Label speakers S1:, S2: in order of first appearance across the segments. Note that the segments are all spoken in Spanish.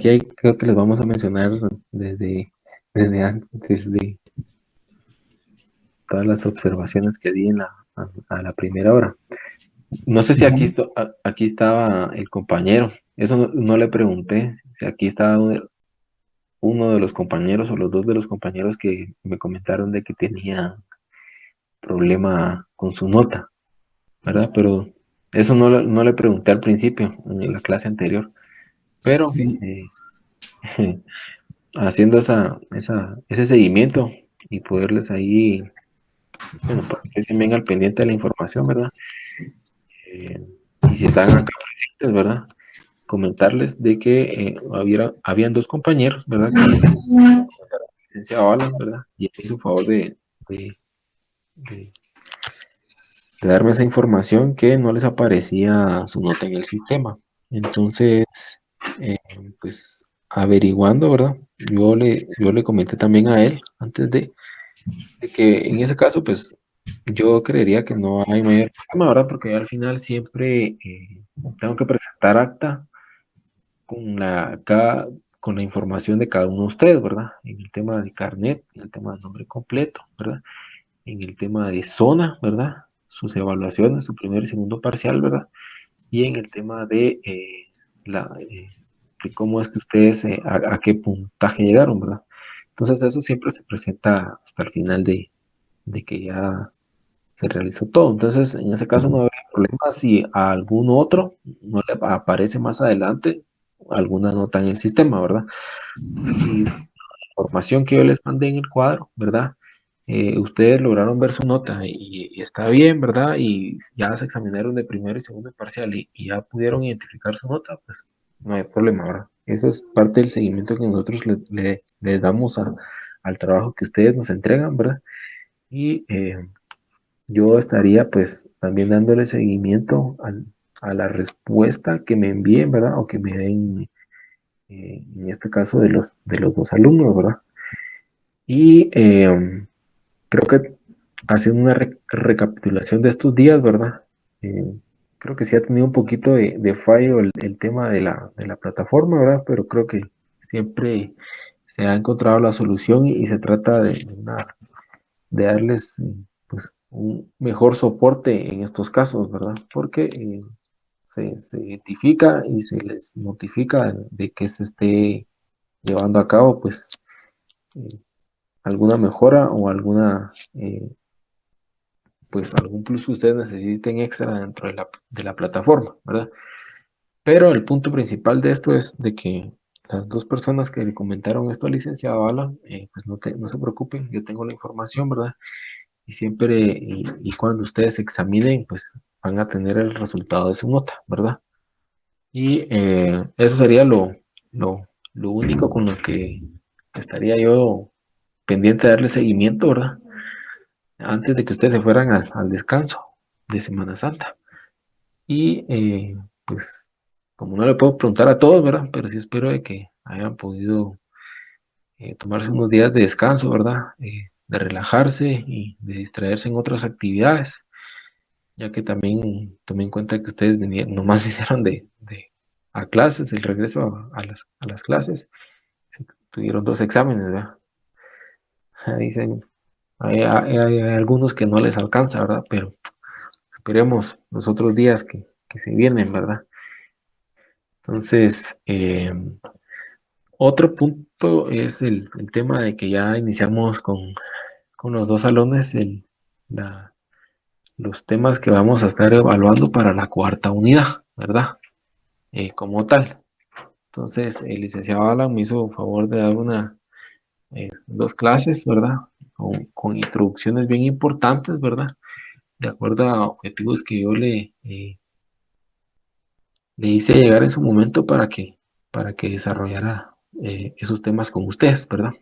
S1: aquí creo que les vamos a mencionar desde antes de todas las observaciones que di a la primera hora. No sé si aquí,
S2: Ujú.
S1: aquí estaba el compañero. Eso no le pregunté. Si aquí estaba uno de los compañeros o los dos de los compañeros que me comentaron de que tenía problema con su nota, ¿verdad? Pero eso no le pregunté al principio, en la clase anterior. Pero
S2: Sí,
S1: haciendo ese seguimiento y poderles ahí, bueno, para que estén bien al pendiente de la información, ¿verdad? Eh, y si están acá presentes, ¿verdad? Comentarles de que habían dos compañeros, ¿verdad? Que me comentaron el licenciado Alan, ¿verdad? Y él hizo favor de, de- de darme esa información que no les aparecía su nota en el sistema. Entonces, eh, pues averiguando, ¿verdad? Yo le comenté también a él antes de que en ese caso, pues yo creería que no hay mayor problema, ¿verdad? Porque al final siempre tengo que presentar acta con con la información de cada uno de ustedes, ¿verdad? En el tema de carnet, en el tema de nombre completo, ¿verdad? En el tema de zona, ¿verdad? Sus evaluaciones, su primer y segundo parcial, ¿verdad? Y en el tema la, eh, de cómo es que ustedes, a qué puntaje llegaron, ¿verdad? Entonces eso siempre se presenta hasta el final de que ya se realizó todo. Entonces, en ese caso no habría problema si a algún otro no le aparece más adelante alguna nota en el sistema, ¿verdad? Si la información que yo les mandé en el cuadro, ¿verdad? Ustedes lograron ver su nota y está bien, ¿verdad? Y ya se examinaron de primero y segundo parcial y ya pudieron identificar su nota, pues no hay problema, ¿verdad? Eso es parte del seguimiento que nosotros le damos al trabajo que ustedes nos entregan, ¿verdad? Y yo estaría pues también dándole seguimiento a la respuesta que me envíen, ¿verdad? O que me den, en este caso, de los dos alumnos, ¿verdad? Y creo que haciendo una recapitulación de estos días, ¿verdad? Eh, creo que sí ha tenido un poquito de fallo el tema de la plataforma, ¿verdad? Pero creo que siempre se ha encontrado la solución y se trata de darles pues, un mejor soporte en estos casos, ¿verdad? Porque se identifica y se les notifica de que se esté llevando a cabo, pues, eh, alguna mejora o pues, algún plus que ustedes necesiten extra dentro de la plataforma, ¿verdad? Pero el punto principal de esto es de que las dos personas que le comentaron esto al licenciado Alan, pues no se preocupen, yo tengo la información, ¿verdad? Y siempre y cuando ustedes examinen, pues van a tener el resultado de su nota, ¿verdad? Y eso sería lo, lo único con lo que estaría yo pendiente de darle seguimiento, ¿verdad? Antes de que ustedes se fueran al descanso de Semana Santa. Y pues, como no le puedo preguntar a todos, ¿verdad? Pero sí espero de que hayan podido tomarse unos días de descanso, ¿verdad? De relajarse y de distraerse en otras actividades, ya que también tomé en cuenta que ustedes vinieron, nomás vinieron a clases, el regreso a las clases, tuvieron dos exámenes, ¿verdad? Dicen, hay algunos que no les alcanza, ¿verdad? Pero esperemos los otros días que se vienen, ¿verdad? Entonces, otro punto es el tema de que ya iniciamos con los dos salones, los temas que vamos a estar evaluando para la cuarta unidad, ¿verdad? Como tal. Entonces, el licenciado Alan me hizo favor de dar dos clases, ¿verdad? Con introducciones bien importantes, ¿verdad? De acuerdo a objetivos que yo le hice llegar en su momento para que desarrollara esos temas con ustedes, ¿verdad?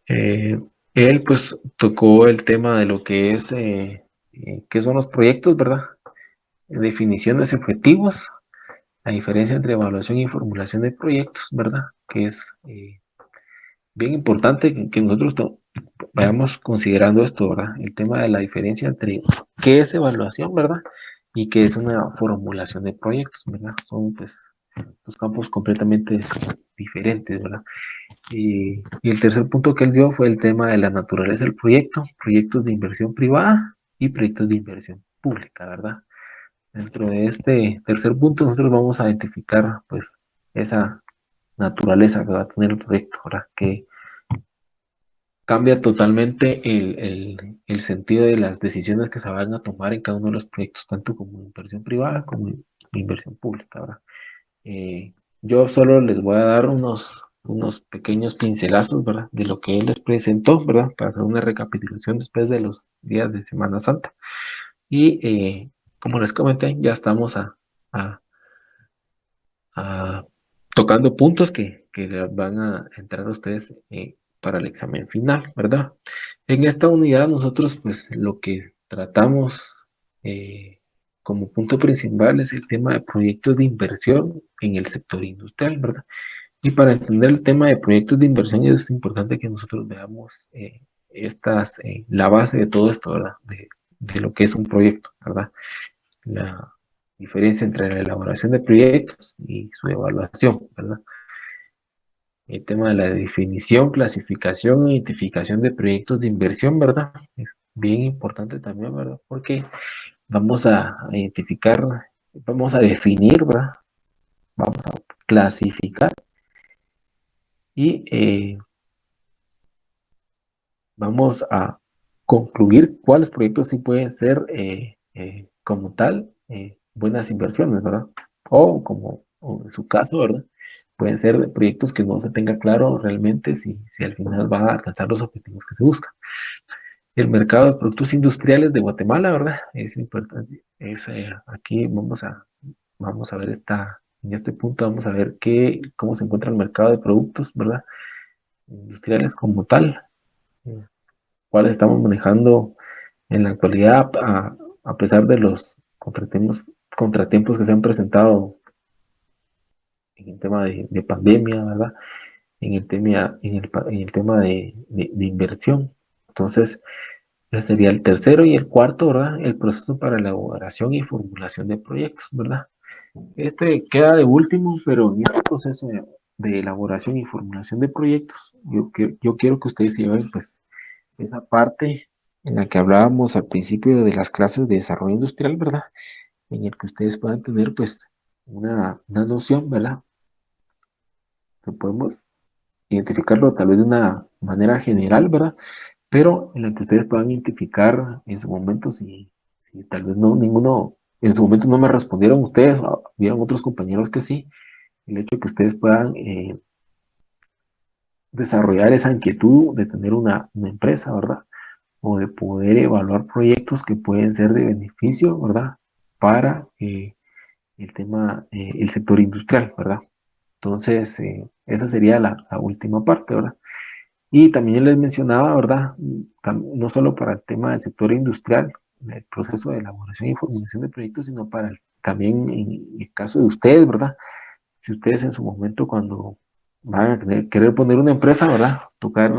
S1: Eh, Él pues tocó el tema de lo que es, qué son los proyectos, ¿verdad? Definiciones y objetivos, la diferencia entre evaluación y formulación de proyectos, ¿verdad? Que es bien importante que nosotros vayamos considerando esto, ¿verdad? El tema de la diferencia entre qué es evaluación, ¿verdad? y qué es una formulación de proyectos, ¿verdad? Son pues dos campos completamente diferentes, ¿verdad? Y el tercer punto que él dio fue el tema de la naturaleza del proyecto, proyectos de inversión privada y proyectos de inversión pública, ¿verdad? Dentro de este tercer punto nosotros vamos a identificar pues esa naturaleza que va a tener el proyecto, ¿verdad? Que cambia totalmente el sentido de las decisiones que se van a tomar en cada uno de los proyectos, tanto como inversión privada como inversión pública, ¿verdad? Eh, yo solo les voy a dar unos pequeños pincelazos, ¿verdad? De lo que él les presentó, ¿verdad? Para hacer una recapitulación después de los días de Semana Santa. Y como les comenté, ya estamos a- a- tocando puntos que les van a entrar a ustedes para el examen final, ¿verdad? En esta unidad nosotros pues lo que tratamos como punto principal es el tema de proyectos de inversión en el sector industrial, ¿verdad? Y para entender el tema de proyectos de inversión es importante que nosotros veamos la base de todo esto, ¿verdad? De lo que es un proyecto, ¿verdad? La diferencia entre la elaboración de proyectos y su evaluación, ¿verdad? El tema de la definición, clasificación e identificación de proyectos de inversión, ¿verdad? Es bien importante también, ¿verdad? Porque vamos a identificar, vamos a definir, ¿verdad? Vamos a clasificar y vamos a concluir cuáles proyectos sí pueden ser como tal buenas inversiones, ¿verdad? O en su caso, ¿verdad? Pueden ser proyectos que no se tenga claro realmente si al final van a alcanzar los objetivos que se buscan. El mercado de productos industriales de Guatemala, ¿verdad? Es importante. Aquí vamos a ver en este punto vamos a ver cómo se encuentra el mercado de productos, ¿verdad? Industriales como tal, cuáles estamos manejando en la actualidad, a pesar de los contratiempos que se han presentado en el tema de pandemia, ¿verdad? En el tema de inversión. Entonces, ese sería el tercero y el cuarto, ¿verdad? El proceso para elaboración y formulación de proyectos, ¿verdad? Este queda de último, pero en este proceso de elaboración y formulación de proyectos, yo quiero que ustedes se lleven, pues, esa parte en la que hablábamos al principio de las clases de desarrollo industrial, ¿verdad? En el que ustedes puedan tener, pues, una noción, ¿verdad? Que podemos identificarlo tal vez de una manera general, ¿verdad? Pero en la que ustedes puedan identificar en su momento si tal vez no ninguno, en su momento no me respondieron ustedes, o vieron otros compañeros que sí, el hecho de que ustedes puedan desarrollar esa inquietud de tener una empresa, ¿verdad? O de poder evaluar proyectos que pueden ser de beneficio, ¿verdad? Para el sector industrial, ¿verdad? Entonces, esa sería la última parte, ¿verdad? Y también les mencionaba, ¿verdad? No solo para el tema del sector industrial, el proceso de elaboración y formulación de proyectos, sino para también en el caso de ustedes, ¿verdad? Si ustedes en su momento cuando van a querer poner una empresa, ¿verdad? Tocar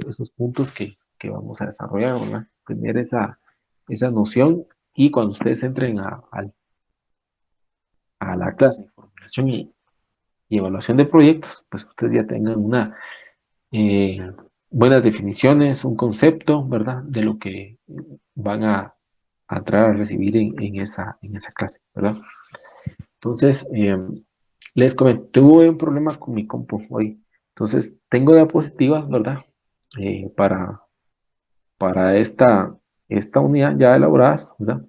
S1: esos puntos que vamos a desarrollar, ¿verdad? Tener esa noción y cuando ustedes entren a la clase de formulación y evaluación de proyectos, pues ustedes ya tengan eh, buenas definiciones, un concepto, ¿verdad? De lo que van a entrar a recibir en esa clase, ¿verdad? Entonces, les comenté, tuve un problema con mi compu hoy. Entonces, tengo diapositivas, ¿verdad? Para esta unidad ya elaboradas, ¿verdad?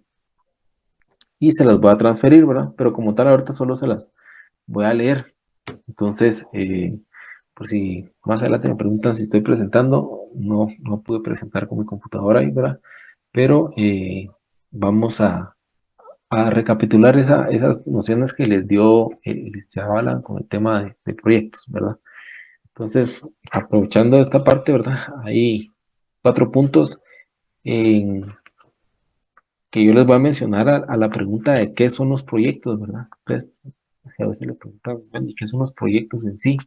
S1: Y se las voy a transferir, ¿verdad? Pero como tal, ahorita solo se las voy a leer. Entonces, por si más adelante me preguntan si estoy presentando, no pude presentar con mi computadora ahí, ¿verdad? Pero vamos a recapitular esas nociones que les dio el licenciado Alan con el tema de proyectos, ¿verdad? Entonces, aprovechando esta parte, ¿verdad? Hay 4 puntos en que yo les voy a mencionar a la pregunta de qué son los proyectos, ¿verdad? Pues, a veces le preguntan, bueno, ¿y qué son los proyectos en sí?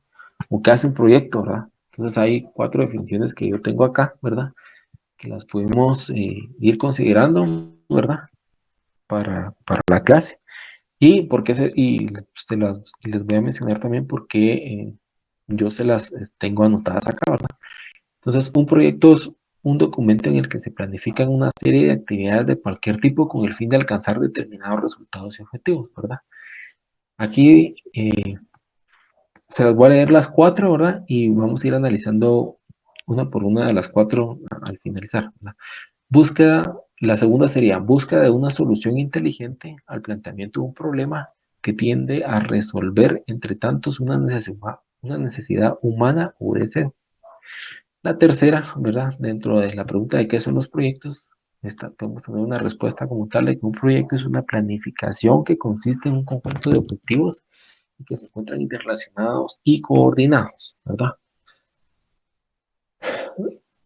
S1: ¿O qué hace un proyecto, verdad? Entonces hay 4 definiciones que yo tengo acá, ¿verdad? Que las podemos ir considerando, ¿verdad? para la clase. Y, y les voy a mencionar también porque yo se las tengo anotadas acá, ¿verdad? Entonces, un proyecto es un documento en el que se planifican una serie de actividades de cualquier tipo con el fin de alcanzar determinados resultados y objetivos, ¿verdad? Aquí se las voy a leer las cuatro, ¿verdad? Y vamos a ir analizando una por una de las cuatro al finalizar, ¿verdad? Búsqueda, la segunda sería búsqueda de una solución inteligente al planteamiento de un problema que tiende a resolver entre tantos una necesidad humana o deseo. La tercera, ¿verdad? Dentro de la pregunta de qué son los proyectos, podemos tener una respuesta como tal de que un proyecto es una planificación que consiste en un conjunto de objetivos y que se encuentran interrelacionados y coordinados, ¿verdad?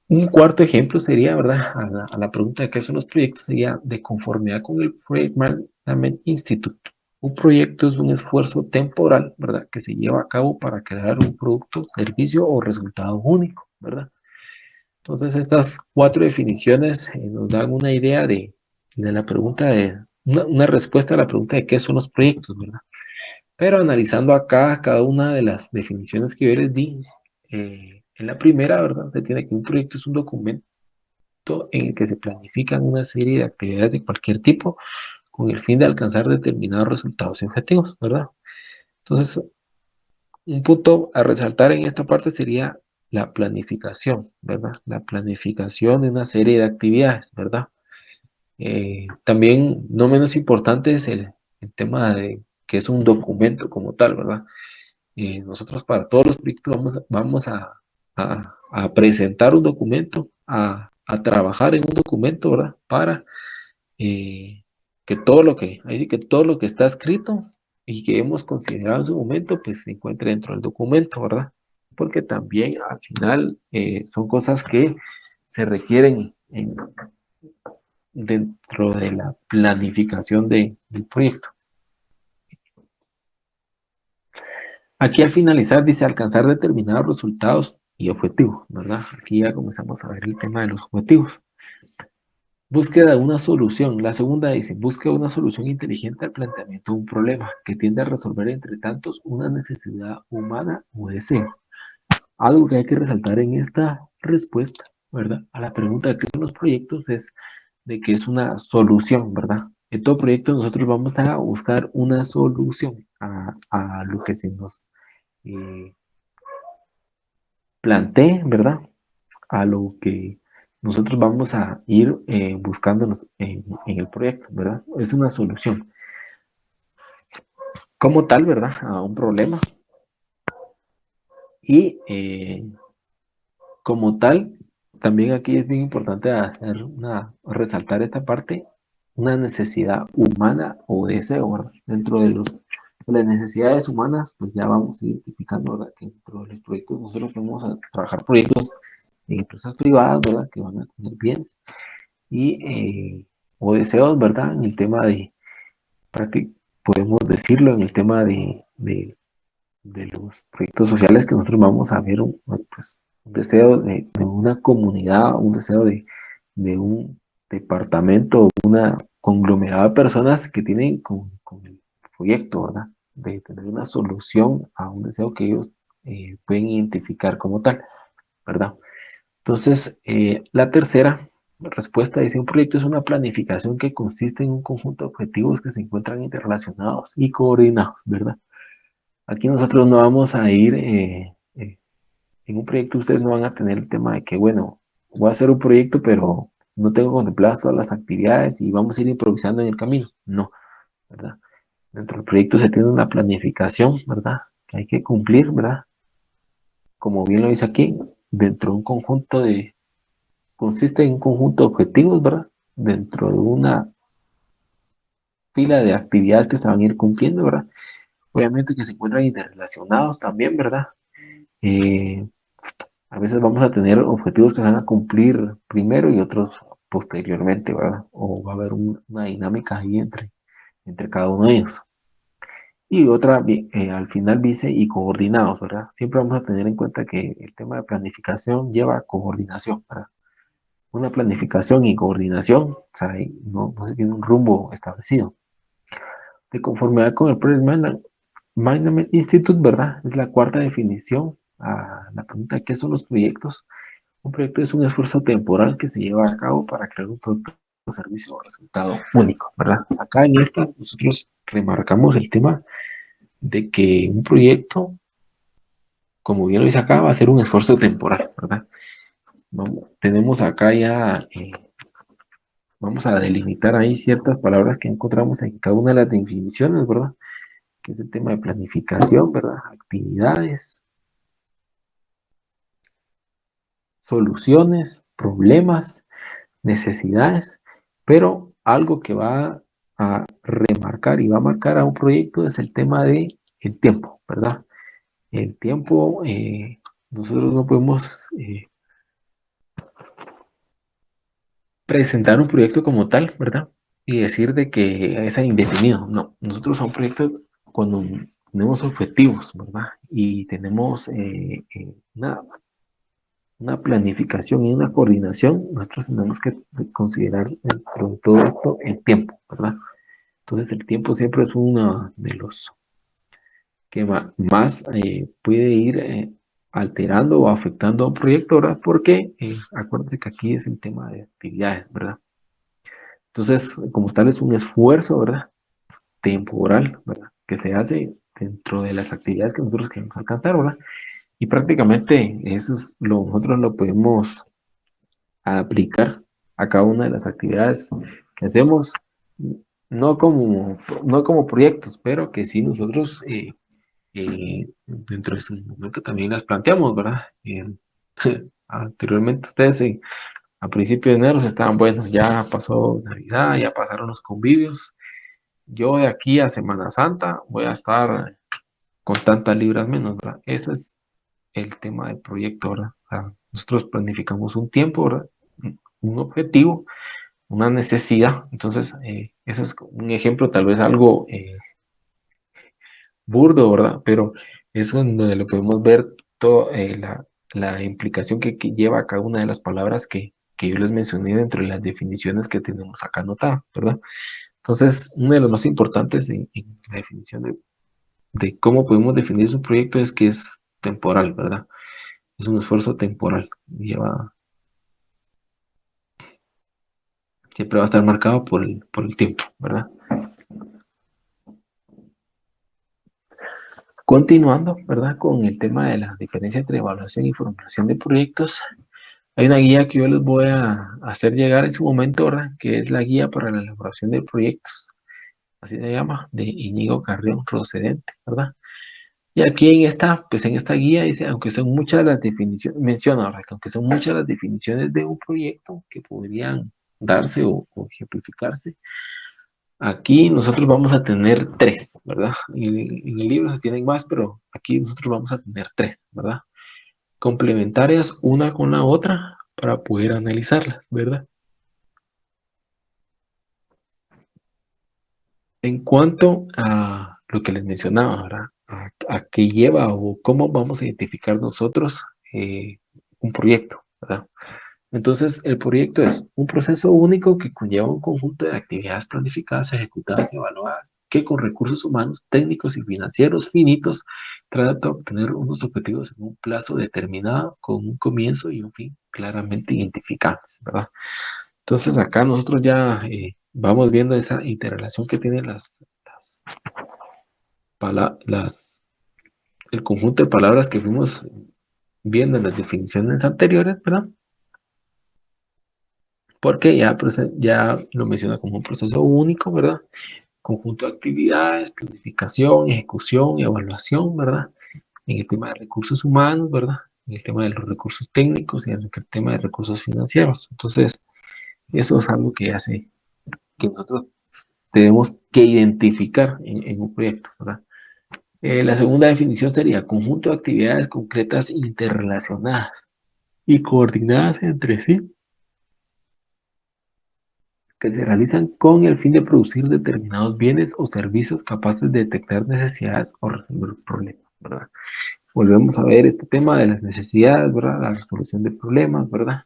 S1: Un cuarto ejemplo sería, ¿verdad? A la pregunta de qué son los proyectos, sería de conformidad con el Project Management Institute. Un proyecto es un esfuerzo temporal, ¿verdad? Que se lleva a cabo para crear un producto, servicio o resultado único, ¿verdad? Entonces, estas cuatro definiciones nos dan una idea de la pregunta una respuesta a la pregunta de qué son los proyectos, ¿verdad? Pero analizando acá cada una de las definiciones que yo les di, en la primera, ¿verdad? Se tiene que un proyecto es un documento en el que se planifican una serie de actividades de cualquier tipo con el fin de alcanzar determinados resultados y objetivos, ¿verdad? Entonces, un punto a resaltar en esta parte sería la planificación, ¿verdad? La planificación de una serie de actividades, ¿verdad? También, no menos importante, es el tema de que es un documento como tal, ¿verdad? Nosotros para todos los proyectos vamos a presentar un documento, a trabajar en un documento, ¿verdad? Para que ahí sí que todo lo que está escrito y que hemos considerado en su momento, pues se encuentre dentro del documento, ¿verdad? Porque también al final son cosas que se requieren dentro de la planificación del proyecto. Aquí al finalizar dice alcanzar determinados resultados y objetivos, ¿verdad? Aquí ya comenzamos a ver el tema de los objetivos. Búsqueda de una solución. La segunda dice, busca una solución inteligente al planteamiento de un problema que tiende a resolver entre tantos una necesidad humana o deseo. Algo que hay que resaltar en esta respuesta, ¿verdad? A la pregunta de qué son los proyectos es de que es una solución, ¿verdad? En todo proyecto nosotros vamos a buscar una solución a lo que se nos eh, plantee, ¿verdad? A lo que nosotros vamos a ir buscando en el proyecto, ¿verdad? Es una solución como tal, ¿verdad? A un problema. Y como tal, también aquí es bien importante resaltar esta parte, una necesidad humana o deseo, ¿verdad? Dentro de las necesidades humanas, pues ya vamos identificando, ¿verdad? Que dentro de los proyectos nosotros vamos a trabajar proyectos en empresas privadas, ¿verdad? Que van a tener bienes y o deseos, ¿verdad? En el tema podemos decirlo, en el tema de los proyectos sociales que nosotros vamos a ver, pues, un deseo de una comunidad, un deseo de un departamento, una conglomerado de personas que tienen con el proyecto, ¿verdad? De tener una solución a un deseo que ellos pueden identificar como tal, ¿verdad? Entonces, la tercera respuesta dice, un proyecto es una planificación que consiste en un conjunto de objetivos que se encuentran interrelacionados y coordinados, ¿verdad? Aquí nosotros no vamos a ir, en un proyecto ustedes no van a tener el tema de que, bueno, voy a hacer un proyecto, pero no tengo contempladas todas las actividades y vamos a ir improvisando en el camino. No, ¿verdad? Dentro del proyecto se tiene una planificación, ¿verdad? Que hay que cumplir, ¿verdad? Como bien lo dice aquí, dentro de un consiste en un conjunto de objetivos, ¿verdad? Dentro de una fila de actividades que se van a ir cumpliendo, ¿verdad? Obviamente que se encuentran interrelacionados también, ¿verdad? Eh, a veces vamos a tener objetivos que se van a cumplir primero y otros posteriormente, ¿verdad? O va a haber una dinámica ahí entre cada uno de ellos. Y otra, al final dice, y coordinados, ¿verdad? Siempre vamos a tener en cuenta que el tema de planificación lleva coordinación, ¿verdad? una planificación y coordinación, o sea, no se tiene un rumbo establecido. De conformidad con el Project Management Institute, ¿verdad? Es la cuarta definición a la pregunta: ¿qué son los proyectos? Un proyecto es un esfuerzo temporal que se lleva a cabo para crear un producto, un servicio o resultado único, ¿verdad? Acá en esta nosotros remarcamos el tema de que un proyecto, como bien lo dice acá, va a ser un esfuerzo temporal, ¿verdad? Tenemos acá ya, vamos a delimitar ahí ciertas palabras que encontramos en cada una de las definiciones, ¿verdad? Que es el tema de planificación, ¿verdad? Actividades, soluciones, problemas, necesidades, pero algo que va a remarcar y va a marcar a un proyecto es el tema de el tiempo, ¿verdad? El tiempo, nosotros no podemos presentar un proyecto como tal, ¿verdad? Y decir de que es indefinido. No, nosotros a un proyecto, cuando tenemos objetivos, ¿verdad? Y tenemos una planificación y una coordinación, nosotros tenemos que considerar dentro de todo esto el tiempo, ¿verdad? Entonces el tiempo siempre es uno de los que más puede ir alterando o afectando a un proyecto, ¿verdad? Porque acuérdate que aquí es el tema de actividades, ¿verdad? Entonces, como tal, es un esfuerzo, ¿verdad? Temporal, ¿verdad? Que se hace dentro de las actividades que nosotros queremos alcanzar, ¿verdad? Y prácticamente eso es nosotros lo podemos aplicar a cada una de las actividades que hacemos, no como, no como proyectos, pero que sí nosotros dentro de su momento también las planteamos, ¿verdad? Anteriormente ustedes a principios de enero estaban, bueno, ya pasó Navidad, ya pasaron los convivios. Yo de aquí a Semana Santa voy a estar con tantas libras menos, ¿verdad? Ese es el tema del proyecto, ¿verdad? O sea, nosotros planificamos un tiempo, ¿verdad? Un objetivo, una necesidad. Entonces, eso es un ejemplo, tal vez algo burdo, ¿verdad? Pero eso en donde le podemos ver toda la implicación que lleva a cada una de las palabras que yo les mencioné dentro de las definiciones que tenemos acá anotadas, ¿verdad? Entonces, uno de los más importantes en la definición de cómo podemos definir su proyecto es que es temporal, ¿verdad? Es un esfuerzo temporal. Siempre va a estar marcado por el tiempo, ¿verdad? Continuando, ¿verdad? Con el tema de la diferencia entre evaluación y formulación de proyectos, hay una guía que yo les voy a hacer llegar en su momento, ¿verdad? Que es la guía para la elaboración de proyectos, así se llama, de Íñigo Carrión Procedente, ¿verdad? Y aquí pues en esta guía dice, aunque son muchas las definiciones, menciona, ¿verdad? Que aunque son muchas las definiciones de un proyecto que podrían darse o ejemplificarse, aquí nosotros vamos a tener tres, ¿verdad? En el libro se tienen más, pero aquí nosotros vamos a tener tres, ¿verdad? Complementarias una con la otra para poder analizarlas, ¿verdad? En cuanto a lo que les mencionaba, ¿verdad? A qué lleva o cómo vamos a identificar nosotros un proyecto, ¿verdad? Entonces, el proyecto es un proceso único que conlleva un conjunto de actividades planificadas, ejecutadas y evaluadas, que con recursos humanos, técnicos y financieros finitos trata de obtener unos objetivos en un plazo determinado, con un comienzo y un fin claramente identificables, ¿verdad? Entonces, acá nosotros ya vamos viendo esa interrelación que tienen el conjunto de palabras que fuimos viendo en las definiciones anteriores, ¿verdad? Porque ya lo menciona como un proceso único, ¿verdad? Conjunto de actividades, planificación, ejecución, evaluación, ¿verdad? En el tema de recursos humanos, ¿verdad? En el tema de los recursos técnicos y en el tema de recursos financieros. Entonces, eso es algo que hace que nosotros tenemos que identificar en un proyecto, ¿verdad? La segunda definición sería conjunto de actividades concretas interrelacionadas y coordinadas entre sí que se realizan con el fin de producir determinados bienes o servicios capaces de detectar necesidades o resolver problemas, ¿verdad? Volvemos a ver este tema de las necesidades, ¿verdad? La resolución de problemas, ¿verdad?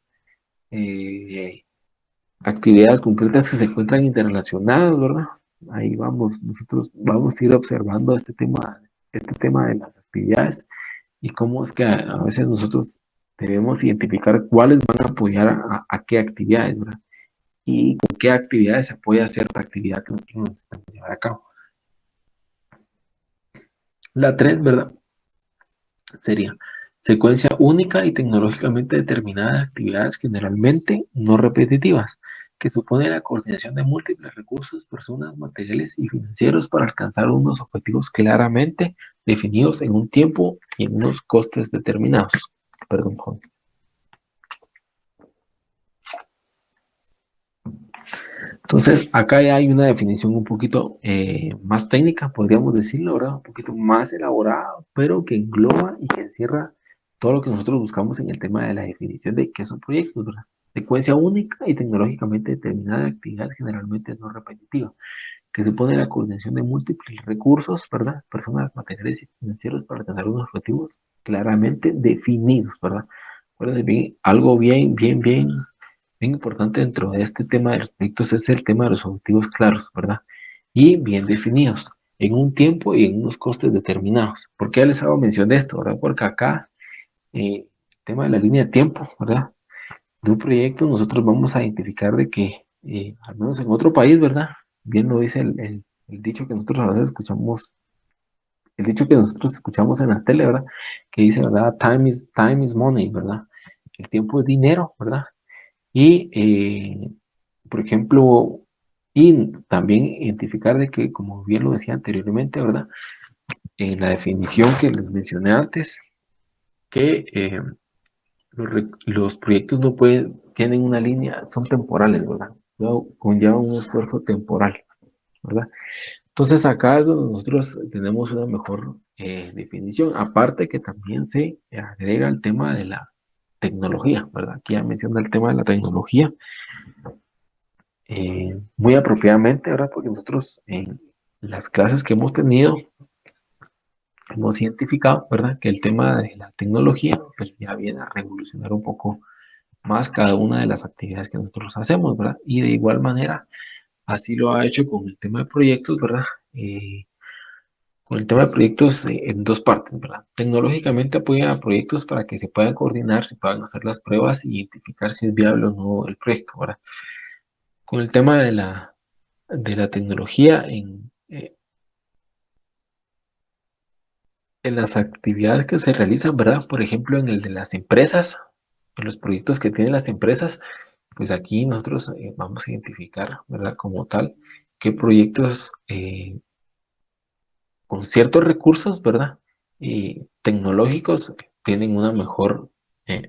S1: actividades concretas que se encuentran interrelacionadas, ¿verdad? Ahí vamos, nosotros vamos a ir observando este tema de las actividades y cómo es que a veces nosotros debemos identificar cuáles van a apoyar a qué actividades, ¿verdad? Y con qué actividades se apoya cierta actividad que nosotros necesitamos llevar a cabo. La 3, ¿verdad? Sería secuencia única y tecnológicamente determinada de actividades generalmente no repetitivas, que supone la coordinación de múltiples recursos, personas, materiales y financieros para alcanzar unos objetivos claramente definidos en un tiempo y en unos costes determinados. Perdón, Juan. Entonces, acá ya hay una definición un poquito más técnica, podríamos decirlo, ¿verdad? Un poquito más elaborada, pero que engloba y que encierra todo lo que nosotros buscamos en el tema de la definición de qué son proyectos, ¿verdad? Secuencia única y tecnológicamente determinada de actividades generalmente no repetitivas, que supone la coordinación de múltiples recursos, ¿verdad? Personas, materiales y financieros para alcanzar unos objetivos claramente definidos, ¿verdad? Acuérdense bien, algo bien importante dentro de este tema de los proyectos es el tema de los objetivos claros, ¿verdad? Y bien definidos, en un tiempo y en unos costes determinados. ¿Por qué les hago mención de esto, verdad? Porque acá, el tema de la línea de tiempo, ¿verdad? De un proyecto nosotros vamos a identificar de que, al menos en otro país, ¿verdad? Bien lo dice el dicho que nosotros a veces escuchamos, el dicho que nosotros escuchamos en la tele, ¿verdad? Que dice, ¿verdad? Time is money, ¿verdad? El tiempo es dinero, ¿verdad? Y, por ejemplo, y también identificar de que, como bien lo decía anteriormente, ¿verdad? En la definición que les mencioné antes, que los proyectos no pueden, tienen una línea, son temporales, ¿verdad? Conlleva un esfuerzo temporal, ¿verdad? Entonces acá es donde nosotros tenemos una mejor definición, aparte que también se agrega el tema de la tecnología, ¿verdad? Aquí ya menciona el tema de la tecnología, muy apropiadamente, ¿verdad? Porque nosotros en las clases que hemos tenido hemos identificado, ¿verdad? Que el tema de la tecnología pues, ya viene a revolucionar un poco más cada una de las actividades que nosotros hacemos, ¿verdad? Y de igual manera, así lo ha hecho con el tema de proyectos, ¿verdad? Con el tema de proyectos en dos partes, ¿verdad? Tecnológicamente apoya a proyectos para que se puedan coordinar, se puedan hacer las pruebas y identificar si es viable o no el proyecto, ¿verdad? Con el tema de la tecnología en las actividades que se realizan, ¿verdad? Por ejemplo, en el de las empresas, en los proyectos que tienen las empresas, pues aquí nosotros vamos a identificar, ¿verdad? Como tal, qué proyectos con ciertos recursos, ¿verdad? Y tecnológicos tienen una mejor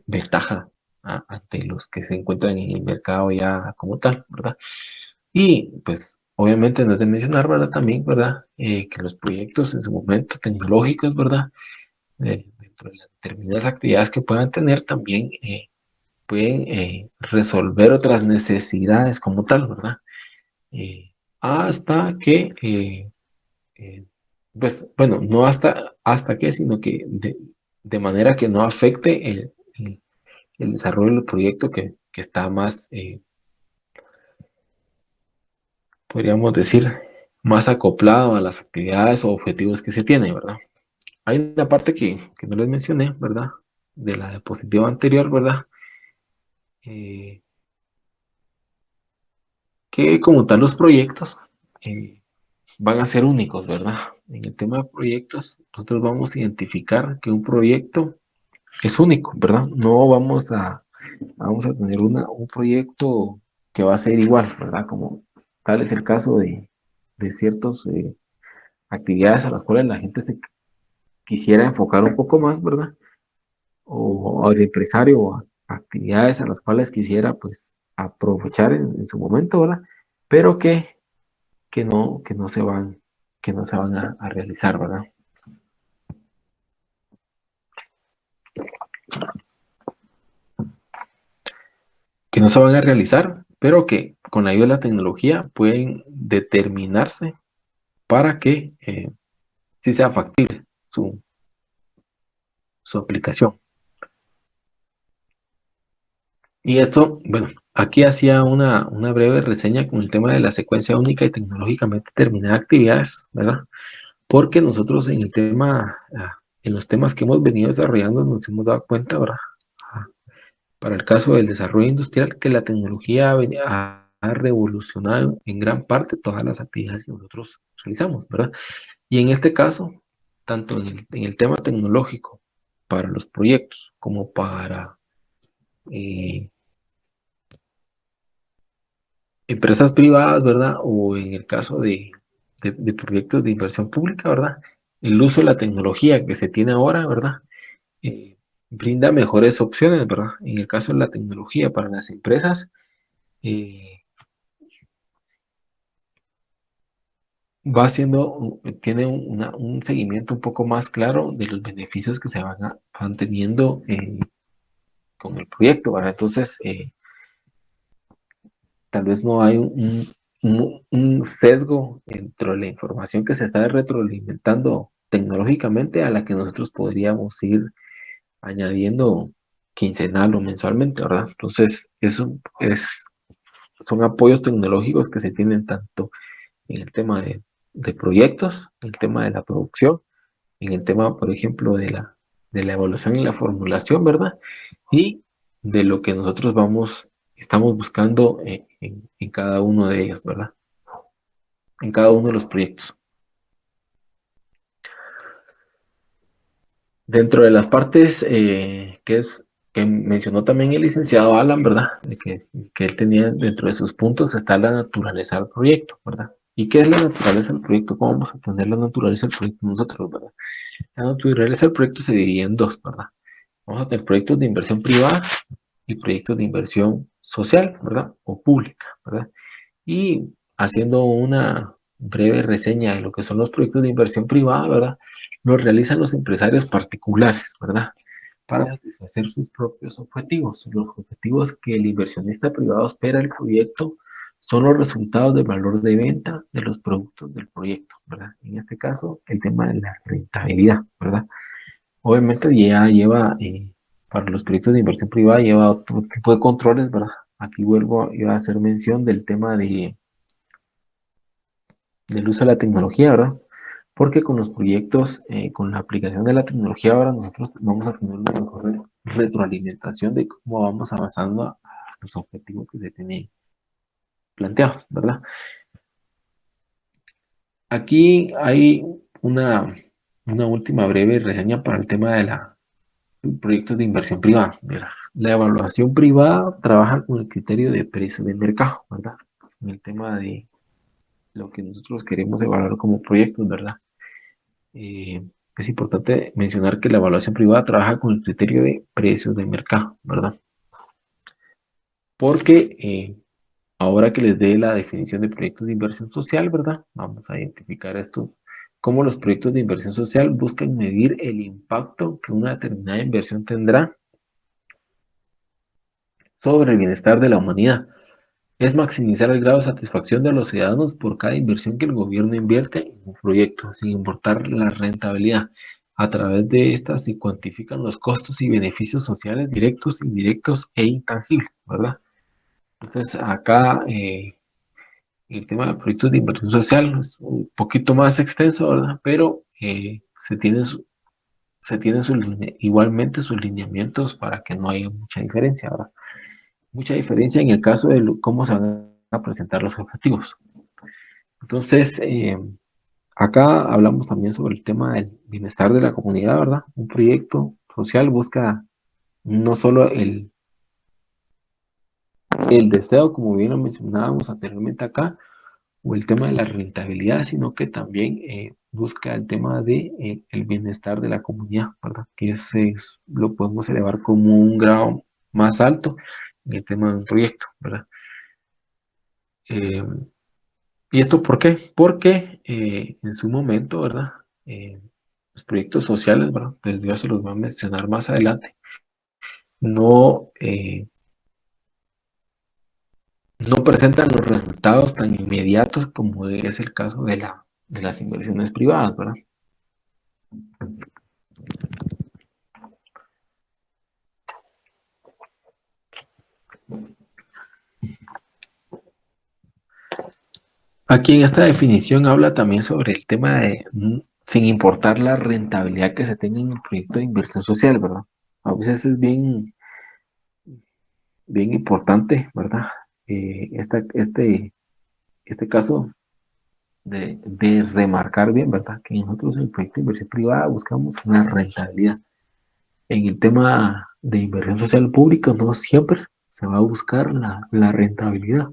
S1: ventaja ante los que se encuentran en el mercado ya como tal, ¿verdad? Y pues obviamente no es de mencionar, ¿verdad? También, ¿verdad? Que los proyectos en su momento tecnológicos, ¿verdad? Dentro de las determinadas actividades que puedan tener, también pueden resolver otras necesidades como tal, ¿verdad? Hasta que, pues, bueno, no hasta que, sino que de manera que no afecte el desarrollo del proyecto que está más, podríamos decir, más acoplado a las actividades o objetivos que se tienen, ¿verdad? Hay una parte que no les mencioné, ¿verdad? De la diapositiva anterior, ¿verdad? Eh, que como tal los proyectos van a ser únicos, ¿verdad? En el tema de proyectos, nosotros vamos a identificar que un proyecto es único, ¿verdad? No vamos a tener un proyecto que va a ser igual, ¿verdad? Como tal es el caso de ciertas actividades a las cuales la gente se quisiera enfocar un poco más, ¿verdad? O el empresario o actividades a las cuales quisiera pues aprovechar en su momento, ¿verdad? Pero que no se van, que no se van a realizar, ¿verdad? Que no se van a realizar, pero que con la ayuda de la tecnología pueden determinarse para que sí sea factible su, su aplicación. Y esto, bueno, aquí hacía una breve reseña con el tema de la secuencia única y tecnológicamente terminada de actividades, ¿verdad? Porque nosotros en el tema, en los temas que hemos venido desarrollando, nos hemos dado cuenta, ¿verdad? Ah, Para el caso del desarrollo industrial, que la tecnología ha revolucionado en gran parte todas las actividades que nosotros realizamos, ¿verdad? Y en este caso, tanto en el tema tecnológico, para los proyectos, como para eh, empresas privadas, ¿verdad? O en el caso de proyectos de inversión pública, ¿verdad? El uso de la tecnología que se tiene ahora, ¿verdad? Brinda mejores opciones, ¿verdad? En el caso de la tecnología para las empresas, eh, va haciendo, tiene un seguimiento un poco más claro de los beneficios que se van teniendo con el proyecto, ¿verdad? Entonces, tal vez no hay un sesgo dentro de la información que se está retroalimentando tecnológicamente a la que nosotros podríamos ir añadiendo quincenal o mensualmente, ¿verdad? Entonces, son apoyos tecnológicos que se tienen tanto en el tema de proyectos, en el tema de la producción, en el tema, por ejemplo, de la evaluación y la formulación, ¿verdad? Y de lo que nosotros estamos buscando en cada uno de ellos, ¿verdad? En cada uno de los proyectos. Dentro de las partes que mencionó también el licenciado Alan, ¿verdad? Que él tenía dentro de sus puntos está la naturaleza del proyecto, ¿verdad? ¿Y qué es la naturaleza del proyecto? ¿Cómo vamos a entender la naturaleza del proyecto nosotros, ¿verdad? La naturaleza del proyecto se divide en dos, ¿verdad? Vamos a tener proyectos de inversión privada y proyectos de inversión social, ¿verdad? O pública, ¿verdad? Y haciendo una breve reseña de lo que son los proyectos de inversión privada, ¿verdad? Los realizan los empresarios particulares, ¿verdad? Para satisfacer sus propios objetivos. Los objetivos que el inversionista privado espera del proyecto son los resultados del valor de venta de los productos del proyecto, ¿verdad? En este caso, el tema de la rentabilidad, ¿verdad? Obviamente ya lleva, para los proyectos de inversión privada, lleva otro tipo de controles, ¿verdad? Aquí vuelvo a hacer mención del tema del uso de la tecnología, ¿verdad? Porque con los proyectos, con la aplicación de la tecnología, ahora nosotros vamos a tener una mejor retroalimentación de cómo vamos avanzando a los objetivos que se tienen planteados, ¿verdad? Aquí hay una última breve reseña para el tema de proyectos de inversión privada, ¿verdad? La evaluación privada trabaja con el criterio de precio de mercado, ¿verdad? En el tema de lo que nosotros queremos evaluar como proyectos, ¿verdad? Eh, es importante mencionar que la evaluación privada trabaja con el criterio de precios de mercado, ¿verdad? Porque ahora que les dé la definición de proyectos de inversión social, ¿verdad? Vamos a identificar esto, cómo los proyectos de inversión social buscan medir el impacto que una determinada inversión tendrá sobre el bienestar de la humanidad. Es maximizar el grado de satisfacción de los ciudadanos por cada inversión que el gobierno invierte en un proyecto, sin importar la rentabilidad. A través de estas se cuantifican los costos y beneficios sociales directos, indirectos e intangibles, ¿verdad? Entonces, acá el tema de proyectos de inversión social es un poquito más extenso, ¿verdad? Pero se tienen igualmente sus lineamientos para que no haya mucha diferencia, ¿verdad? Mucha diferencia en el caso de cómo se van a presentar los objetivos. Entonces, acá hablamos también sobre el tema del bienestar de la comunidad, ¿verdad? Un proyecto social busca no solo el deseo, como bien lo mencionábamos anteriormente acá, o el tema de la rentabilidad, sino que también busca el tema de el bienestar de la comunidad, ¿verdad? Que lo podemos elevar como un grado más alto en el tema de un proyecto, ¿verdad? Eh, ¿Y esto por qué? Porque en su momento, ¿verdad? Los proyectos sociales, ¿verdad? Pues yo se los voy a mencionar más adelante, no, no presentan los resultados tan inmediatos como es el caso de las inversiones privadas, ¿verdad? Aquí en esta definición habla también sobre el tema de, sin importar la rentabilidad que se tenga en el proyecto de inversión social, ¿verdad? A veces es bien importante, ¿verdad? Este caso de remarcar bien, ¿verdad? Que nosotros en el proyecto de inversión privada buscamos una rentabilidad. En el tema de inversión social pública, no siempre se va a buscar la rentabilidad.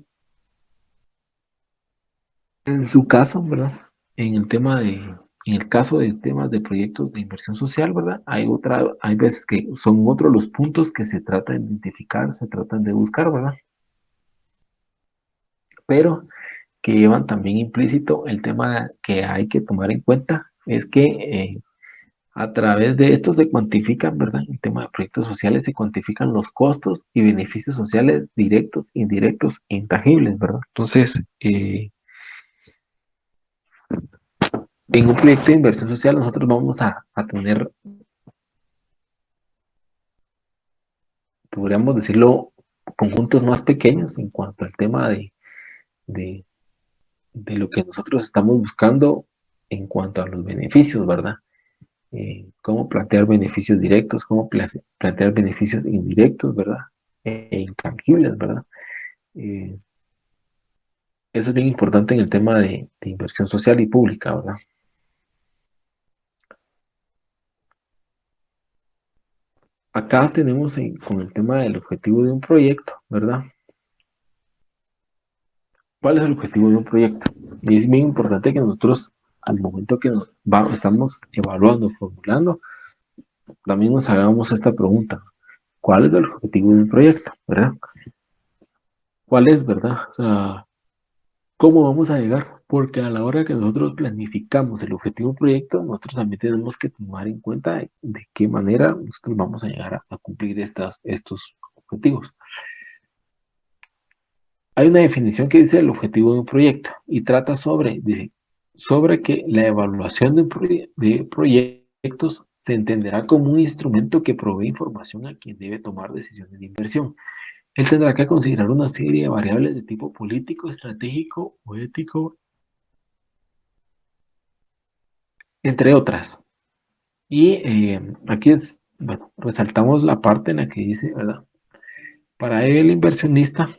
S1: En su caso, ¿verdad? En el tema en el caso de temas de proyectos de inversión social, ¿verdad? Hay veces que son otros los puntos que se tratan de identificar, se tratan de buscar, ¿verdad? Pero que llevan también implícito el tema que hay que tomar en cuenta es que a través de esto se cuantifican, ¿verdad? El tema de proyectos sociales se cuantifican los costos y beneficios sociales directos, indirectos e intangibles, ¿verdad? Entonces, en un proyecto de inversión social nosotros vamos a tener, podríamos decirlo, conjuntos más pequeños en cuanto al tema de, de lo que nosotros estamos buscando en cuanto a los beneficios, ¿verdad? Cómo plantear beneficios directos, cómo plantear beneficios indirectos, ¿verdad? Intangibles, ¿verdad? Eh, Eso es bien importante en el tema de inversión social y pública, ¿verdad? Acá tenemos con el tema del objetivo de un proyecto, ¿verdad? ¿Cuál es el objetivo de un proyecto? Y es bien importante que nosotros, al momento que estamos evaluando, formulando, también nos hagamos esta pregunta. ¿Cuál es el objetivo de un proyecto? ¿Verdad? ¿Cuál es, verdad? O sea, ¿cómo vamos a llegar? Porque a la hora que nosotros planificamos el objetivo de un proyecto, nosotros también tenemos que tomar en cuenta de qué manera nosotros vamos a llegar a cumplir estos objetivos. Hay una definición que dice el objetivo de un proyecto y trata dice, sobre que la evaluación de proyectos se entenderá como un instrumento que provee información a quien debe tomar decisiones de inversión. Él tendrá que considerar una serie de variables de tipo político, estratégico o ético, entre otras. Y aquí bueno, resaltamos la parte en la que dice, ¿verdad? Para el inversionista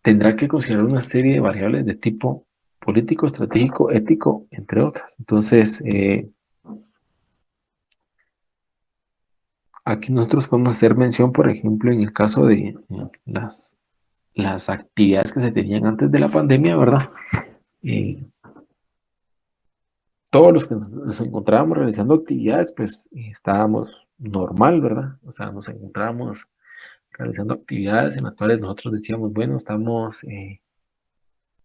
S1: tendrá que considerar una serie de variables de tipo político, estratégico, ético, entre otras. Entonces, aquí nosotros podemos hacer mención, por ejemplo, en el caso de las actividades que se tenían antes de la pandemia, ¿verdad? Eh, todos los que nos encontrábamos realizando actividades, pues estábamos normal, ¿verdad? O sea, nos encontrábamos realizando actividades en las cuales nosotros decíamos, bueno, estamos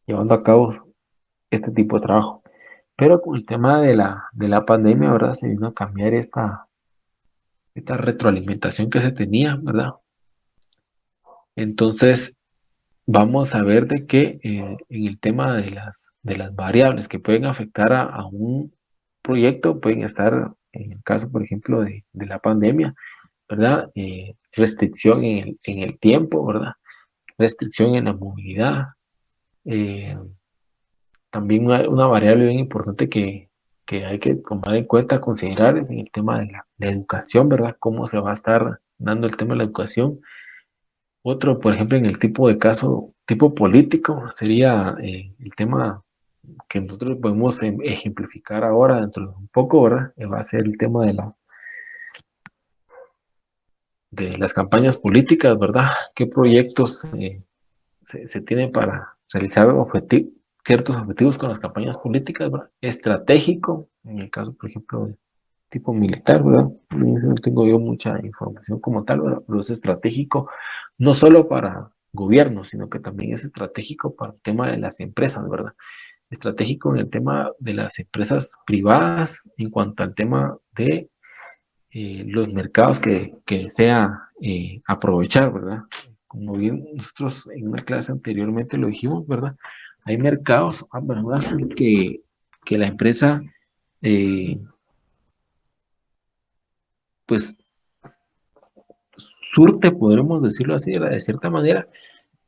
S1: llevando a cabo este tipo de trabajo. Pero con el tema de la pandemia, ¿verdad? Se vino a cambiar esta retroalimentación que se tenía, ¿verdad? Entonces, vamos a ver de que en el tema de las variables que pueden afectar a un proyecto, pueden estar, en el caso, por ejemplo, de la pandemia, ¿verdad? Restricción en el tiempo, ¿verdad? Restricción en la movilidad. eh, También una variable bien importante que hay que tomar en cuenta, considerar es en el tema de la educación, ¿verdad? Cómo se va a estar dando el tema de la educación. Otro, por ejemplo, en el tipo de caso, tipo político, sería el tema que nosotros podemos ejemplificar ahora dentro de un poco, ¿verdad? Va a ser el tema de las campañas políticas, ¿verdad? ¿Qué proyectos se tienen para realizar ciertos objetivos con las campañas políticas, ¿verdad? Estratégico, en el caso, por ejemplo, de tipo militar, ¿verdad? No tengo yo mucha información como tal, ¿verdad? Pero es estratégico no solo para gobiernos, sino que también es estratégico para el tema de las empresas, ¿verdad? Estratégico en el tema de las empresas privadas en cuanto al tema de los mercados que desea aprovechar, ¿verdad? Como bien nosotros en una clase anteriormente lo dijimos, ¿verdad? Hay mercados, ¿verdad? Que la empresa, eh, pues, surte, podremos decirlo así, de cierta manera,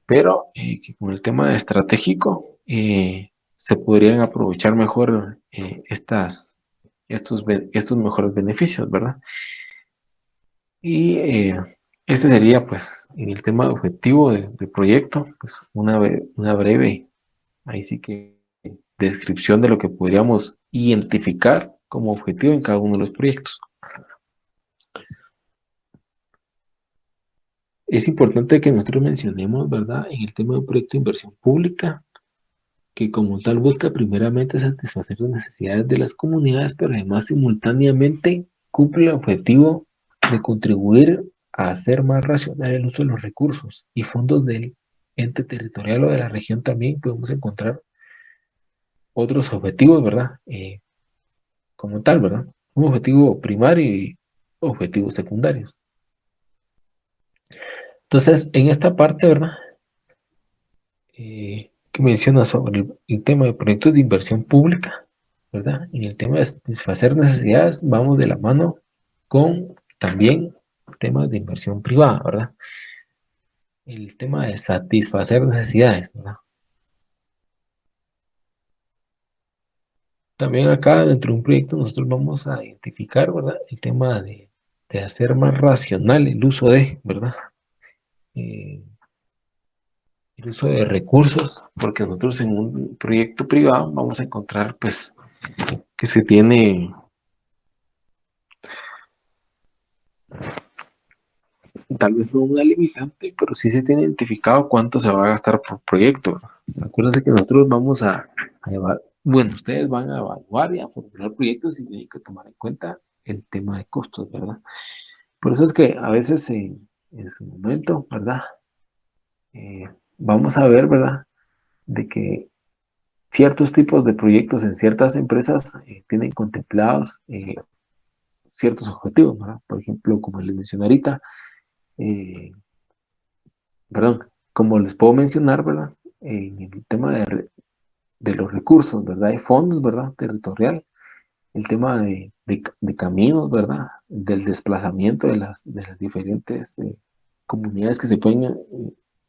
S1: pero que con el tema estratégico se podrían aprovechar mejor estos mejores beneficios, ¿verdad? Y este sería, pues, en el tema de objetivo de proyecto, pues, una breve, ahí sí que, descripción de lo que podríamos identificar como objetivo en cada uno de los proyectos. Es importante que nosotros mencionemos, ¿verdad?, en el tema de un proyecto de inversión pública, que como tal busca primeramente satisfacer las necesidades de las comunidades, pero además simultáneamente cumple el objetivo de contribuir a hacer más racional el uso de los recursos y fondos del ente territorial o de la región. También podemos encontrar otros objetivos, ¿verdad? Como tal, ¿verdad? Un objetivo primario y objetivos secundarios. Entonces, en esta parte, ¿verdad? Que menciona sobre el tema de proyectos de inversión pública, ¿verdad? En el tema de satisfacer necesidades, vamos de la mano con también temas de inversión privada, ¿verdad? El tema de satisfacer necesidades, ¿verdad? También acá dentro de un proyecto nosotros vamos a identificar, ¿verdad? El tema de hacer más racional el uso de, ¿verdad? Eh, el uso de recursos, porque nosotros en un proyecto privado vamos a encontrar, pues, que se tiene tal vez no una limitante, pero sí se tiene identificado cuánto se va a gastar por proyecto. Acuérdense que nosotros vamos a evaluar, bueno, ustedes van a evaluar y a formular proyectos y tienen que tomar en cuenta el tema de costos, ¿verdad? Por eso es que a veces en su momento, ¿verdad? Eh, vamos a ver, ¿verdad? De que ciertos tipos de proyectos en ciertas empresas tienen contemplados ciertos objetivos, ¿verdad? Por ejemplo, como les mencioné ahorita, eh, perdón, como les puedo mencionar, ¿verdad? En el tema de los recursos, ¿verdad? Hay fondos, ¿verdad? Territorial, el tema de caminos, ¿verdad? Del desplazamiento de las diferentes comunidades que se pueden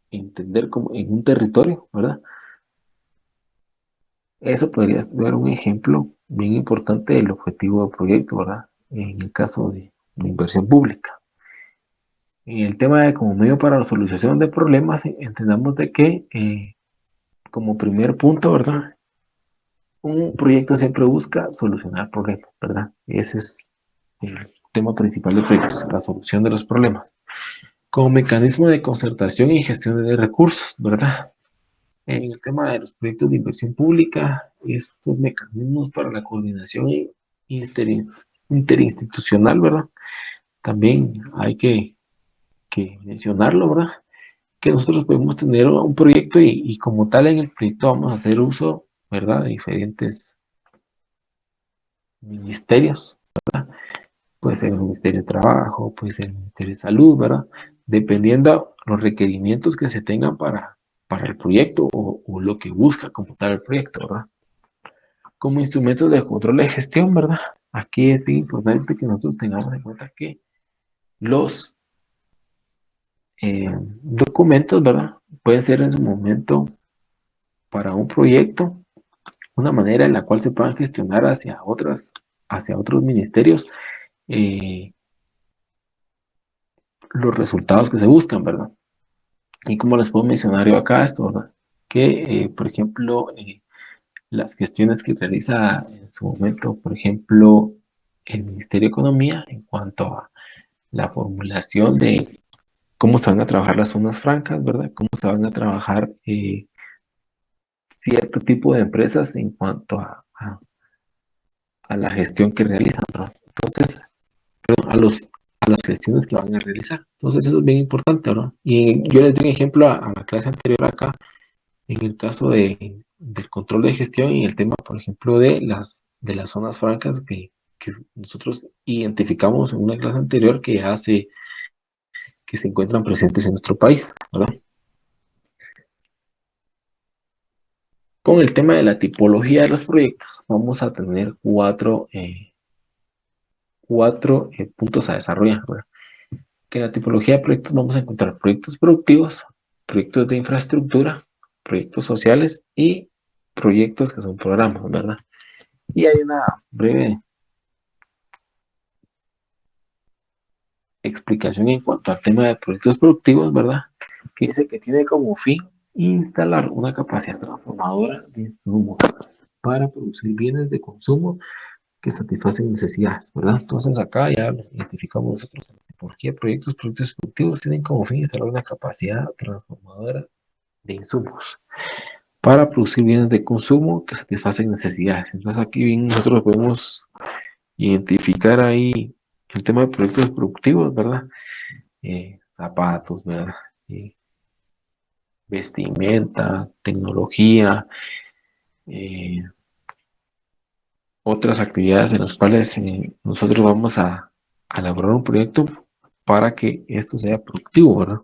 S1: entender como en un territorio, ¿verdad? Eso podría ser un ejemplo bien importante del objetivo del proyecto, ¿verdad? En el caso de inversión pública. En el tema de como medio para la solución de problemas, entendamos de que como primer punto, ¿verdad? Un proyecto siempre busca solucionar problemas, ¿verdad? Ese es el tema principal de proyectos, la solución de los problemas. Como mecanismo de concertación y gestión de recursos, ¿verdad? En el tema de los proyectos de inversión pública, estos mecanismos para la coordinación interinstitucional, ¿verdad? También hay que mencionarlo, ¿verdad? Que nosotros podemos tener un proyecto y como tal en el proyecto vamos a hacer uso, ¿verdad? De diferentes ministerios. Puede ser el Ministerio de Trabajo, puede ser el Ministerio de Salud, ¿verdad? Dependiendo los requerimientos que se tengan para el proyecto o lo que busca como tal el proyecto, ¿verdad? Como instrumentos de control de gestión, ¿verdad? Aquí es bien importante que nosotros tengamos en cuenta que los documentos, ¿verdad? Pueden ser en su momento para un proyecto, una manera en la cual se puedan gestionar hacia otros ministerios eh, los resultados que se buscan, ¿verdad? Y como les puedo mencionar yo acá esto, ¿verdad? Que, por ejemplo, las gestiones que realiza en su momento, por ejemplo, el Ministerio de Economía en cuanto a la formulación de cómo se van a trabajar las zonas francas, ¿verdad? Cómo se van a trabajar cierto tipo de empresas en cuanto a la gestión que realizan, ¿verdad? Entonces, perdón, a las gestiones que van a realizar. Entonces, eso es bien importante, ¿verdad? Y yo les doy un ejemplo a la clase anterior acá en el caso del control de gestión y el tema, por ejemplo, de las zonas francas que nosotros identificamos en una clase anterior que se encuentran presentes en nuestro país, ¿verdad? Con el tema de la tipología de los proyectos, vamos a tener cuatro puntos a desarrollar, ¿verdad? Que en la tipología de proyectos vamos a encontrar proyectos productivos, proyectos de infraestructura, proyectos sociales y proyectos que son programas, ¿verdad? Y hay una breve explicación en cuanto al tema de proyectos productivos, ¿verdad? Que dice que tiene como fin instalar una capacidad transformadora de insumos para producir bienes de consumo que satisfacen necesidades, ¿verdad? Entonces acá ya identificamos nosotros la tipología de proyectos productivos tienen como fin instalar una capacidad transformadora de insumos para producir bienes de consumo que satisfacen necesidades. Entonces aquí bien nosotros podemos identificar ahí el tema de proyectos productivos, ¿verdad? Zapatos, ¿verdad? Eh, vestimenta, tecnología, eh, otras actividades en las cuales nosotros vamos a elaborar un proyecto para que esto sea productivo, ¿verdad?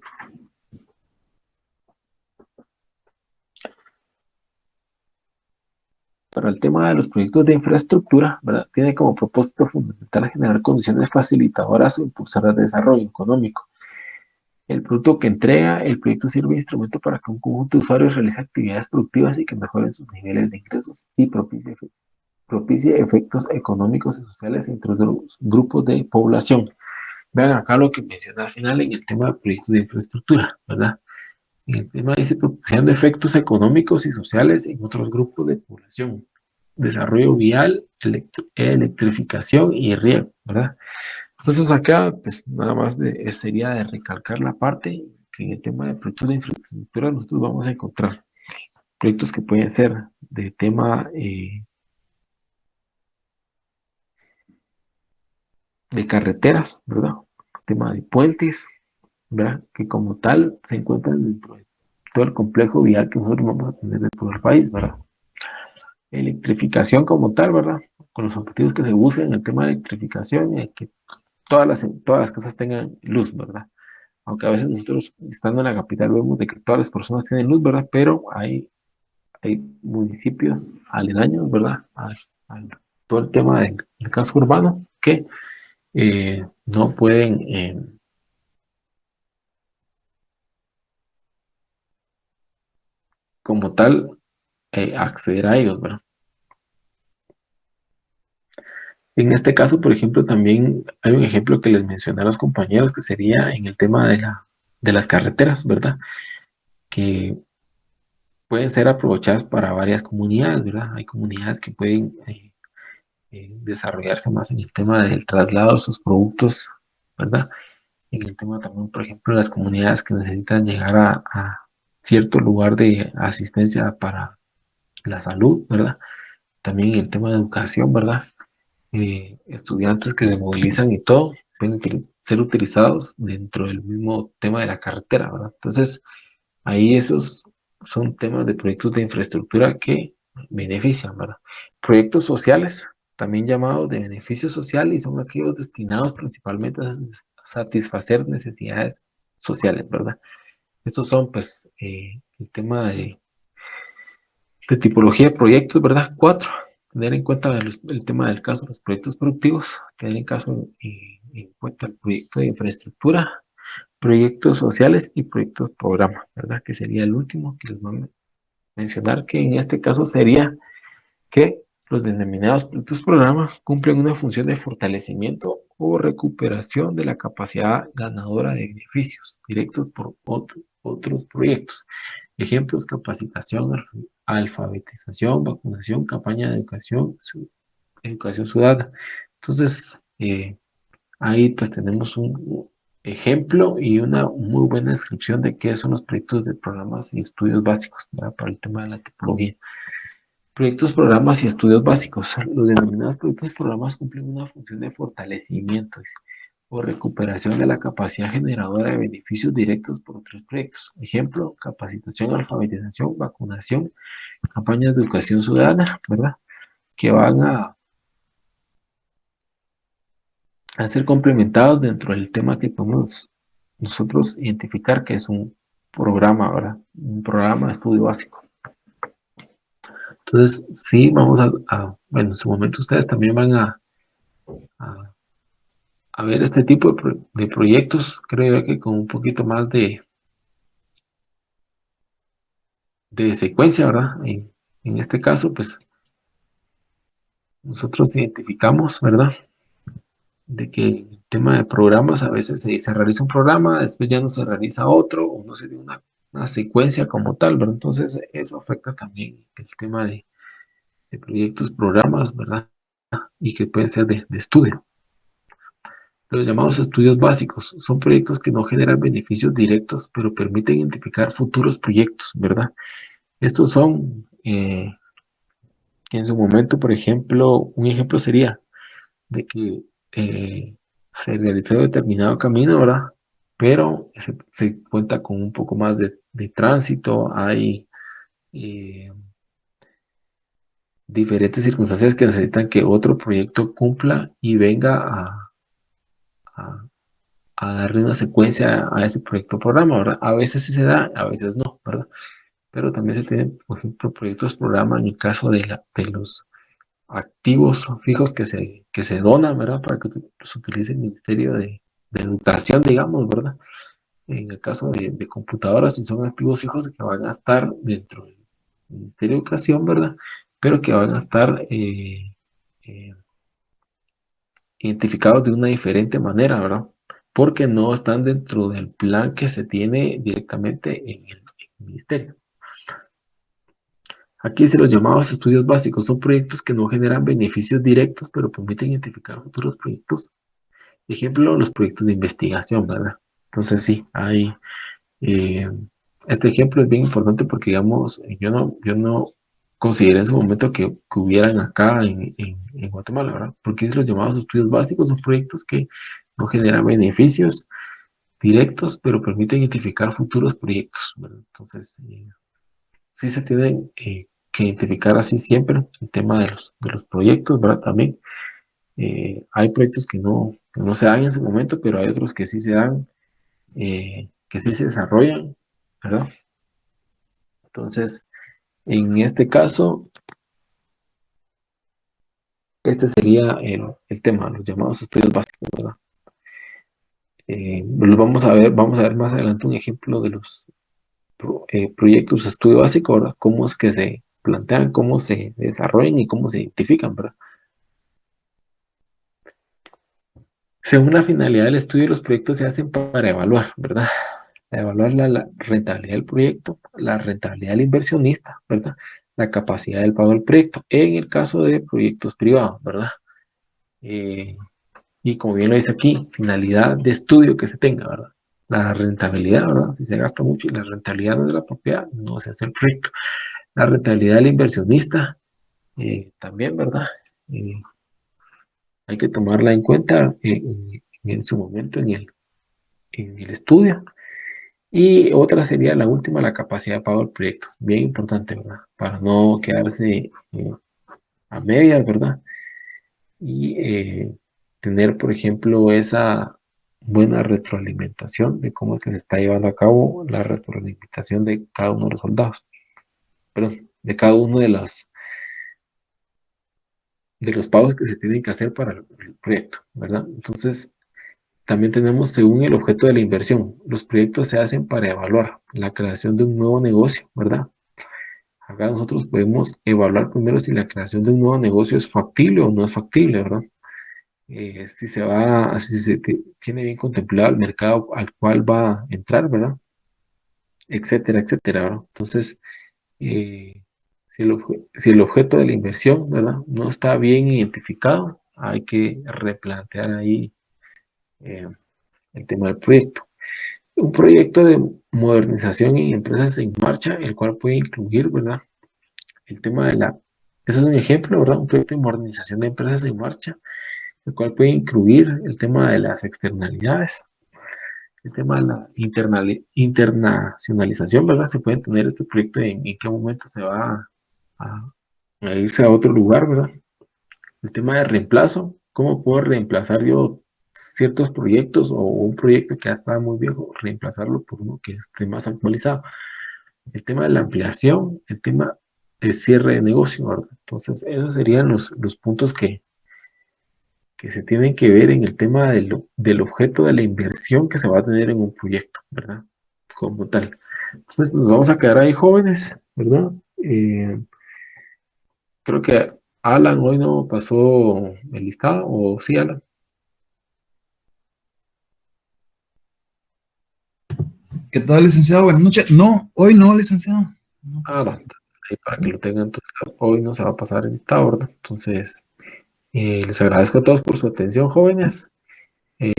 S1: Para el tema de los proyectos de infraestructura, ¿verdad? Tiene como propósito fundamental generar condiciones facilitadoras o impulsar el desarrollo económico. El producto que entrega, el proyecto sirve de instrumento para que un conjunto de usuarios realice actividades productivas y que mejoren sus niveles de ingresos y propicie efectos económicos y sociales entre los grupos de población. Vean acá lo que menciona al final en el tema de proyectos de infraestructura, ¿verdad? En el tema dice propiciando efectos económicos y sociales en otros grupos de población. Desarrollo vial, electrificación y riego, ¿verdad? Entonces acá, pues nada más sería de recalcar la parte que en el tema de proyectos de infraestructura nosotros vamos a encontrar proyectos que pueden ser de tema de carreteras, ¿verdad? Tema de puentes, ¿verdad? Que como tal se encuentran dentro de todo el complejo vial que nosotros vamos a tener dentro del país, ¿verdad? Electrificación como tal, ¿verdad? Con los objetivos que se buscan en el tema de electrificación, que todas las casas tengan luz, ¿verdad? Aunque a veces nosotros, estando en la capital, vemos de que todas las personas tienen luz, ¿verdad? Pero hay municipios aledaños, ¿verdad? A todo el tema del casco urbano que no pueden, como tal, acceder a ellos, ¿verdad? En este caso, por ejemplo, también hay un ejemplo que les mencioné a los compañeros que sería en el tema de las carreteras, ¿verdad? Que pueden ser aprovechadas para varias comunidades, ¿verdad? Hay comunidades que pueden desarrollarse más en el tema del traslado de sus productos, ¿verdad? En el tema también, por ejemplo, las comunidades que necesitan llegar a cierto lugar de asistencia para la salud, ¿verdad? También en el tema de educación, ¿verdad? Estudiantes que se movilizan y todo pueden ser utilizados dentro del mismo tema de la carretera, ¿verdad? Entonces, ahí esos son temas de proyectos de infraestructura que benefician, ¿verdad? Proyectos sociales, también llamados de beneficio social, y son aquellos destinados principalmente a satisfacer necesidades sociales, ¿verdad? Estos son, pues, el tema de tipología de proyectos, ¿verdad? Cuatro, tener en cuenta el tema del caso de los proyectos productivos, tener en cuenta el proyecto de infraestructura, proyectos sociales y proyectos programa, ¿verdad? Que sería el último que les voy a mencionar, que en este caso sería que los denominados proyectos programa cumplen una función de fortalecimiento o recuperación de la capacidad ganadora de beneficios directos por otros proyectos. Ejemplos: capacitación, alfabetización, vacunación, campaña de educación, educación ciudadana. Entonces, ahí pues tenemos un ejemplo y una muy buena descripción de qué son los proyectos de programas y estudios básicos, ¿verdad? Para el tema de la tipología. Proyectos, programas y estudios básicos. Los denominados proyectos, programas cumplen una función de fortalecimiento o recuperación de la capacidad generadora de beneficios directos por otros proyectos. Ejemplo: capacitación, alfabetización, vacunación, campañas de educación ciudadana, ¿verdad? Que van a ser complementados dentro del tema que podemos nosotros identificar que es un programa, ¿verdad? Un programa de estudio básico. Entonces, sí, vamos bueno, en su momento ustedes también van a, a ver este tipo de proyectos, creo yo que con un poquito más de secuencia, ¿verdad? En este caso, pues nosotros identificamos, ¿verdad? De que el tema de programas, a veces se realiza un programa, después ya no se realiza otro, o no se tiene una secuencia como tal, ¿verdad? Entonces, eso afecta también el tema de proyectos, programas, ¿verdad? Y que pueden ser de estudio. Los llamados estudios básicos son proyectos que no generan beneficios directos, pero permiten identificar futuros proyectos, ¿verdad? Estos son, en su momento, por ejemplo, un ejemplo sería de que se realizó determinado camino, ¿verdad? Pero se cuenta con un poco más de tránsito, hay eh, diferentes circunstancias que necesitan que otro proyecto cumpla y venga a- a darle una secuencia a ese proyecto o programa, ¿verdad? A veces sí se da, a veces no, ¿verdad? Pero también se tienen, por ejemplo, proyectos programa en el caso de los activos fijos que se donan, ¿verdad? Para que los utilice el Ministerio de Educación, digamos, ¿verdad? En el caso de computadoras, si son activos fijos que van a estar dentro del Ministerio de Educación, ¿verdad? Pero que van a estar eh, identificados de una diferente manera, ¿verdad? Porque no están dentro del plan que se tiene directamente en el ministerio. Aquí se los llamados estudios básicos son proyectos que no generan beneficios directos, pero permiten identificar futuros proyectos. Ejemplo, los proyectos de investigación, ¿verdad? Entonces sí, hay eh, este ejemplo es bien importante porque, digamos, yo no consideré en su momento que hubieran acá en Guatemala, ¿verdad? Porque es los llamados estudios básicos, son proyectos que no generan beneficios directos, pero permiten identificar futuros proyectos, ¿verdad? Entonces, sí se tienen que identificar así siempre el tema de los proyectos, ¿verdad? También hay proyectos que no se dan en su momento, pero hay otros que sí se dan, que sí se desarrollan, ¿verdad? Entonces, en este caso, este sería el tema, los llamados estudios básicos, ¿verdad? Los vamos a ver más adelante un ejemplo de los proyectos de estudio básico, ¿verdad? Cómo es que se plantean, cómo se desarrollan y cómo se identifican, ¿verdad? Según la finalidad del estudio, los proyectos se hacen para evaluar, ¿verdad? Evaluar la rentabilidad del proyecto, la rentabilidad del inversionista, ¿verdad? La capacidad del pago del proyecto, en el caso de proyectos privados, ¿verdad? Eh, y como bien lo dice aquí, finalidad de estudio que se tenga, ¿verdad? La rentabilidad, ¿verdad? Si se gasta mucho y la rentabilidad no es de la propiedad, no se hace el proyecto. La rentabilidad del inversionista, también, ¿verdad? Eh, hay que tomarla en cuenta en su momento en el estudio. Y otra sería la última, la capacidad de pago del proyecto. Bien importante, ¿verdad? Para no quedarse a medias, ¿verdad? Y tener, por ejemplo, esa buena retroalimentación de cómo es que se está llevando a cabo la retroalimentación de cada uno de los soldados, perdón, de cada uno de los pagos que se tienen que hacer para el proyecto, ¿verdad? Entonces, también tenemos según el objeto de la inversión. Los proyectos se hacen para evaluar la creación de un nuevo negocio, ¿verdad? Acá nosotros podemos evaluar primero si la creación de un nuevo negocio es factible o no es factible, ¿verdad? Si se va, si se tiene bien contemplado el mercado al cual va a entrar, ¿verdad? Etcétera, etcétera, ¿verdad? Entonces, si el objeto de la inversión, ¿verdad? No está bien identificado, hay que replantear ahí eh, el tema del proyecto. Un proyecto de modernización en empresas en marcha, el cual puede incluir, ¿verdad? El tema de la... Ese es un ejemplo, ¿verdad? Un proyecto de modernización de empresas en marcha, el cual puede incluir el tema de las externalidades, el tema de la internacionalización, ¿verdad? Se puede tener este proyecto en qué momento se va a, a irse a otro lugar, ¿verdad? El tema de reemplazo, ¿cómo puedo reemplazar yo ciertos proyectos o un proyecto que ya estaba muy viejo, reemplazarlo por uno que esté más actualizado? El tema de la ampliación, el tema del cierre de negocio, ¿verdad? Entonces, esos serían los puntos que se tienen que ver en el tema del objeto de la inversión que se va a tener en un proyecto, ¿verdad? Como tal. Entonces, nos vamos a quedar ahí jóvenes, ¿verdad? Creo que Alan hoy no pasó el listado, o sí, Alan.
S2: ¿Qué tal, licenciado? Buenas noches. No, hoy no, licenciado. No
S1: Ah,
S2: pasé.
S1: va, ahí para que lo tengan, entonces, hoy no se va a pasar el listado, ¿verdad? Entonces, les agradezco a todos por su atención, jóvenes. Eh,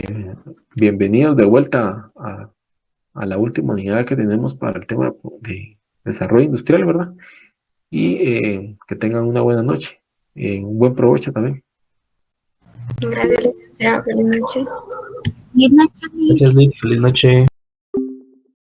S1: Bienvenidos de vuelta a la última unidad que tenemos para el tema de desarrollo industrial, ¿verdad? Y que tengan una buena noche, un buen provecho también.
S3: Gracias, licenciado. Feliz noche.
S4: Feliz noche.
S5: Gracias, Nick. Feliz noche.